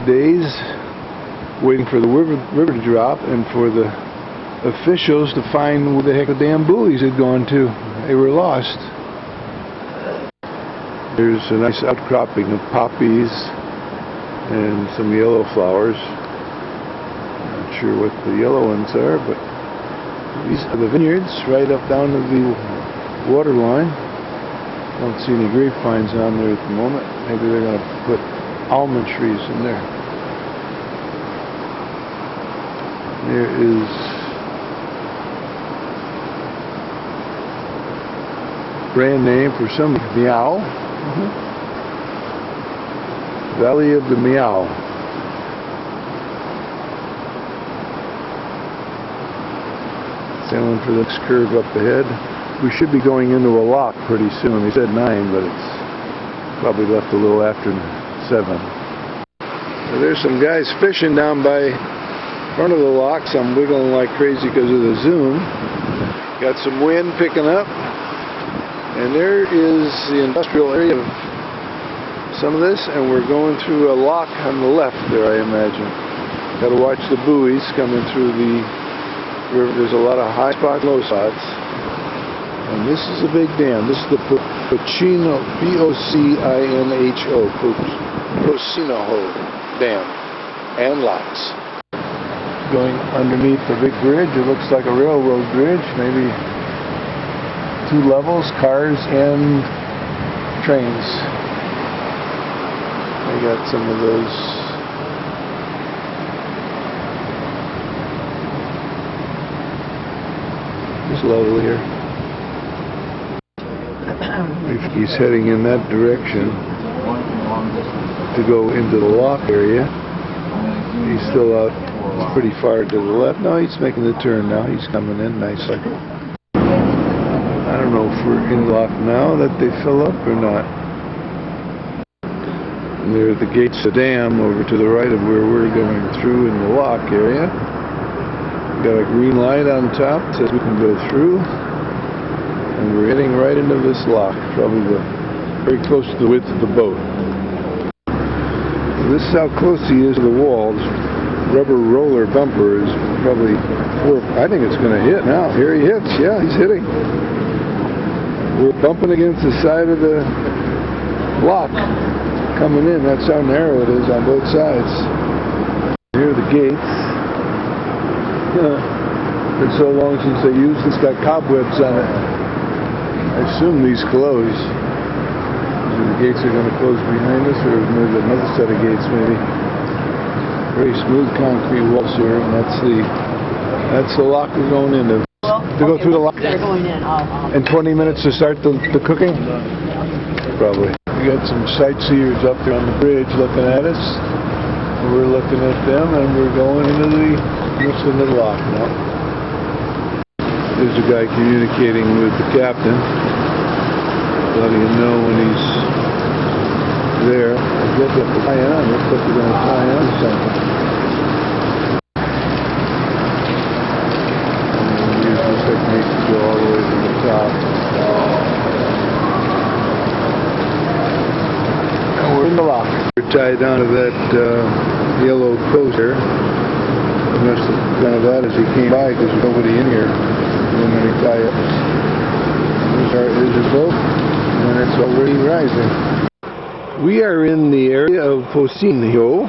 days waiting for the river to drop and for the officials to find where the heck the damn buoys had gone to. They were lost. There's a nice outcropping of poppies and some yellow flowers. Not sure what the yellow ones are, but these are the vineyards right up down to the water line. Don't see any grapevines on there at the moment. Maybe they're going to put almond trees in there. There is brand name for some Meow. Valley of the Meow. Sailing for the next curve up ahead. We should be going into a lock pretty soon. They said 9, but it's probably left a little after 7. So there's some guys fishing down by front of the locks. I'm wiggling like crazy because of the zoom. Got some wind picking up. And there is the industrial area of some of this, and we're going through a lock on the left there, I imagine. Got to watch the buoys coming through the river. There's a lot of high spots, low spots. And this is a big dam. This is the Pocinho, P-O-C-I-N-H-O, Pocinho Dam and locks. Going underneath the big bridge. It looks like a railroad bridge, maybe 2 levels, cars and trains. I got some of those. It's lovely here. If he's heading in that direction to go into the lock area. He's still out pretty far to the left. No, he's making the turn now. He's coming in nicely. I don't know if we're in the lock now that they fill up or not. And there are the gates of the dam over to the right of where we're going through in the lock area. Got a green light on top, says we can go through. And we're heading right into this lock, probably very close to the width of the boat. This is how close he is to the wall. This rubber roller bumper is probably 4. I think it's going to hit now. Here he hits. Yeah, he's hitting. We're bumping against the side of the lock coming in. That's how narrow it is on both sides. Here are the gates. It's so long since they used this. It's got cobwebs on it. I assume these close. The gates are going to close behind us, or there's another set of gates maybe. Very smooth concrete walls here, and that's the lock we're going into. To go through the lock. They're going in. In 20 minutes to start the cooking? Probably. We got some sightseers up there on the bridge looking at us. We're looking at them, and we're going into the lock now. There's a guy communicating with the captain, letting him know when he's there. I guess they have to tie on. Looks like they're going to tie on something. And use this technique to go all the way to the top. And we're in the lock. We're tied down to that yellow post there. We must have done that as he came by because there's nobody in here. Many tie-ups. There's a boat, and it's already rising. We are in the area of Pocinho.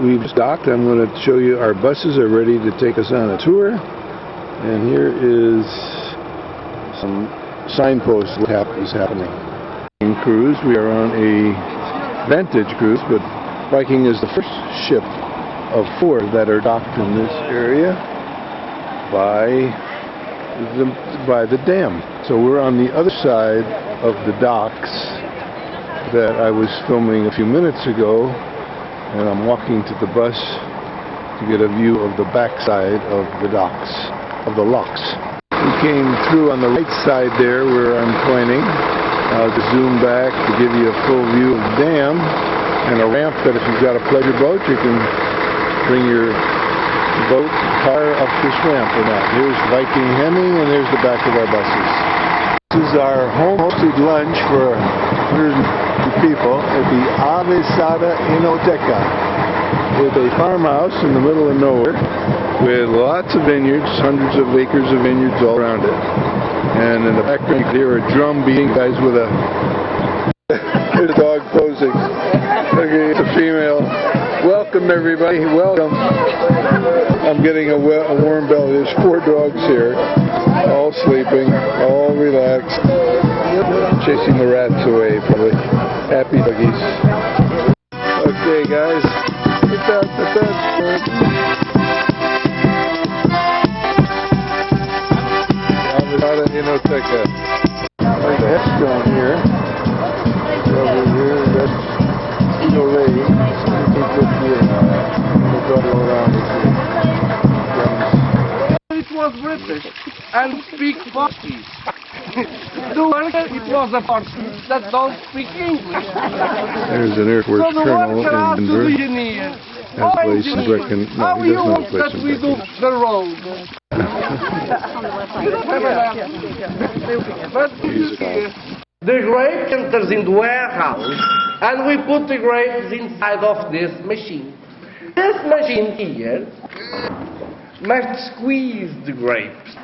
We've docked. I'm going to show you our buses are ready to take us on a tour. And here is some signposts what is happening. In cruise, we are on a vintage cruise, but Viking is the first ship of 4 that are docked in this area by the dam. So we're on the other side of the docks that I was filming a few minutes ago, and I'm walking to the bus to get a view of the back side of the docks, of the locks. We came through on the right side there where I'm pointing. I'll just zoom back to give you a full view of the dam and a ramp that if you've got a pleasure boat you can bring your boat, car up this ramp or not. Here's Viking Hemming, and there's the back of our buses. This is our home hosted lunch for people at the Avesada Enoteca, with a farmhouse in the middle of nowhere, with lots of vineyards, hundreds of acres of vineyards all around it. And in the background you can hear a drum beating, guys with a there's a dog posing. Okay, it's a female. Welcome everybody, welcome. I'm getting a warm belly. There's 4 dogs here, all sleeping, all relaxed, chasing the rats away, probably. Happy doggies. Okay guys, look out, look out. Enoteca. There's a headstone here. Over here, that's the lady. 1850 and go around it was British and speak Portuguese. The worker, it was a Portuguese that don't speak English. There's an Air Force so the colonel worker asked in the Denver. engineer, Has places reckon. No, how he you does not want have that places we do reckon. the road? But the grape enters in the warehouse and we put the grapes inside of this machine. This machine here must squeeze the grapes.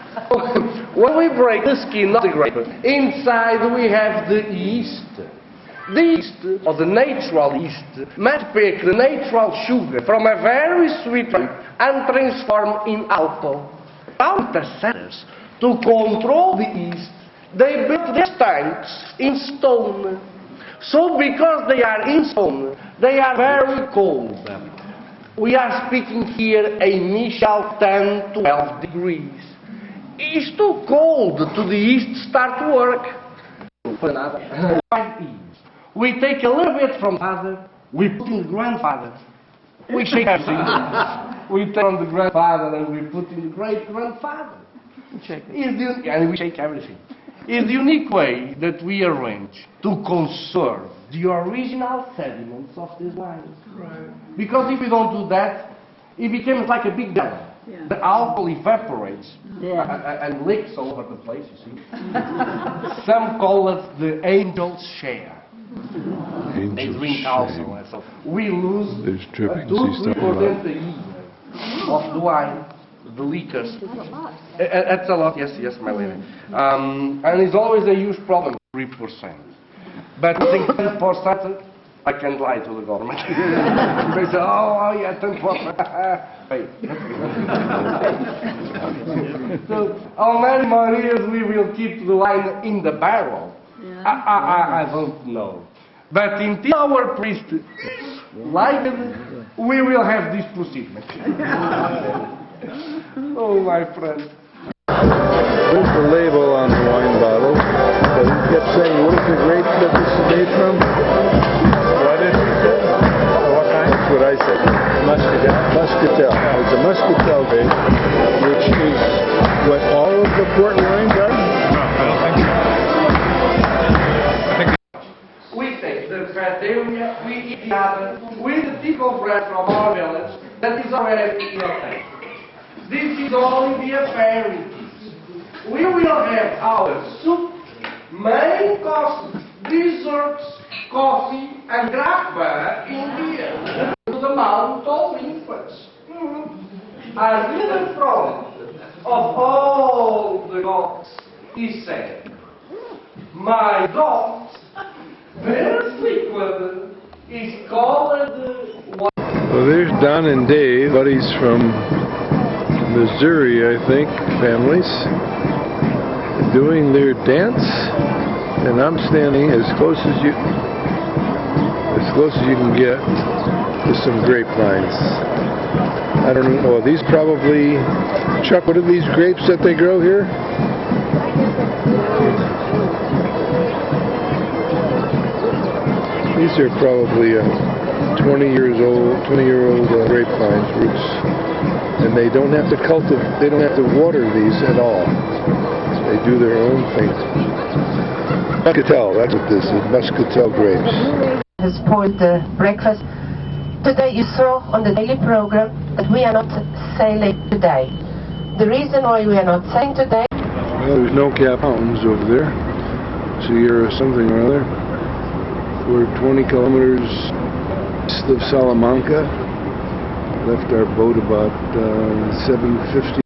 When we break the skin of the grape, inside we have the yeast. The yeast, or the natural yeast, must pick the natural sugar from a very sweet grape and transform in alcohol. Our sellers, to control the yeast, they built these tanks in stone. So because they are in stone, they are very cold. We are speaking here a initial 10, 12 degrees. It's too cold to the yeast start to work. We take a little bit from father, we put in the grandfather. We shake everything. We take on the grandfather and we put in the great-grandfather. And we shake everything. It's the unique way that we arrange to conserve the original sediments of these wines. Right. Because if we don't do that, it becomes like a big bell. Yeah. The alcohol evaporates and leaks all over the place, you see. Some call it the angel's share. They drink also. So we lose 2-3% a year of the wine. The liquors. That's a lot, yes, my lady. And it's always a huge problem, 3%. But I think 10%, I can lie to the government. They say, oh yeah, 10%. So, how many more years we will keep the wine in the barrel? Yeah. I don't know. But until our priest like it, we will have this proceedment. Oh, my friend. There's the label on the wine bottle. But he kept saying, what is the grape that this is made from? What did he say? What kind? That's what I said. Muscatel. Muscatel. It's a muscatel grape, which is what all of the port wine does? No, I don't think so. We take the criteria, we eat the other, with the tip of bread from our village, that is already in your tank. This is only the aperitifs. We will have our soup, main courses, desserts, coffee, and craft beer in the end. To the mouth of infants. As in the front of all the dogs, he said, my dogs, this liquid is called wine. Well, there's Don and Dave, buddies from Missouri, I think, families, doing their dance, and I'm standing as close as you can get to some grapevines. I don't know, these probably, Chuck, what are these grapes that they grow here? These are probably 20-year-old grapevines, roots. And they don't have to cultivate, they don't have to water these at all. They do their own thing. Muscatel, that's what this is, muscatel grapes. Has spoiled the breakfast. Today you saw on the daily program that we are not sailing today. The reason why we are not sailing today... Well, there's no cap mountains over there. Sierra something or other. We're 20 kilometers east of Salamanca. Left our boat about 7:50